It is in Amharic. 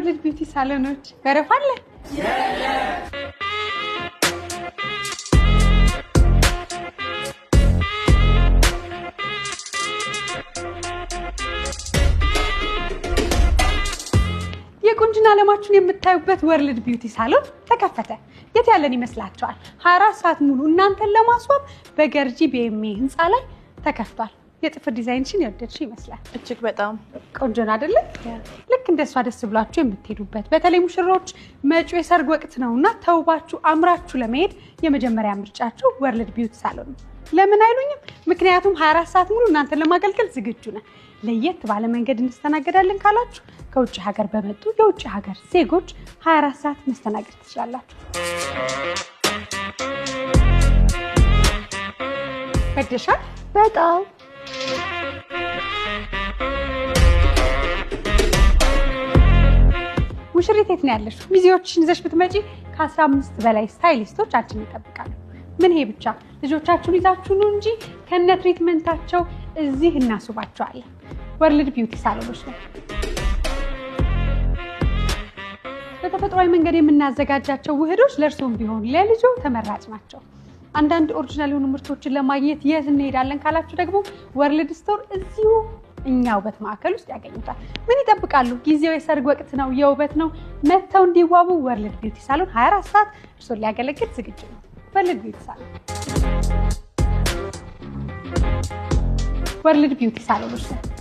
ወርልድ ቢዩቲ ሳሎኖች ገረፋ አለ? የቁንጅና ዓለማችሁን የምታዩበት ወርልድ ቢዩቲ ሳሎን ተከፈተ። የት ያለን ይመስላችኋል? 24 ሰዓት ሙሉ እናንተን ለማስዋብ በገርጂ ቢኤምኤ ህንፃ ላይ ተከፍቷል። የጥፍር ዲዛይንሽን የወደድሽ ይመስላል። እጅግ በጣም ቆንጆ ነው አይደል? ልክ እንደሷ ደስ ብሏችሁ የምትሄዱበት በተለይ ሙሽሮች መጪው የሰርግ ወቅት ነውና ተውባችሁ አምራችሁ ለመሄድ የመጀመሪያ ምርጫችሁ ወርልድ ቢዩቲ ሳሎን ነው። ለምን አይሉኝም? ምክንያቱም 24 ሰዓት ሙሉ እናንተን ለማገልገል ዝግጁ ነን። ለየት ባለ መንገድ እንስተናገዳለን ካላችሁ ከውጭ ሀገር በመጡ የውጭ ሀገር ዜጎች 24 ሰዓት መስተናገድ ትችላላችሁ። ወደሻል? በጣም ሙሽሪት የት ነው ያለሽው? ሚዜዎችሽን ይዘሽ ብትመጪ ከ15 በላይ ስታይሊስቶች አንቺን ይጠብቃሉ። ምን ይሄ ብቻ ልጆቻችሁን ይዛችሁ ነው እንጂ ከነ ትሪትመንታቸው እዚህ እናስውባቸዋለን። ወርልድ ቢዩቲ ሳሎኖች ነው። በተፈጥሯዊ መንገድ የምናዘጋጃቸው ውህዶች ለእርስዎም ቢሆን ለልጆ ተመራጭ ናቸው። አንዳንድ ኦሪጂናል የሆኑ ምርቶችን ለማግኘት የት እንሄዳለን ካላችሁ ደግሞ ወርልድ ስቶር እዚሁ እኛ ውበት ማዕከል ውስጥ ያገኙታል። ምን ይጠብቃሉ? ጊዜው የሰርግ ወቅት ነው፣ የውበት ነው። መጥተው እንዲዋቡ ወርልድ ቢዩቲ ሳሎን 24 ሰዓት እርስዎን ሊያገለግል ዝግጁ ነው። ወርልድ ቢዩቲ ሳሎን። ወርልድ ቢዩቲ ሳሎኖች ነው።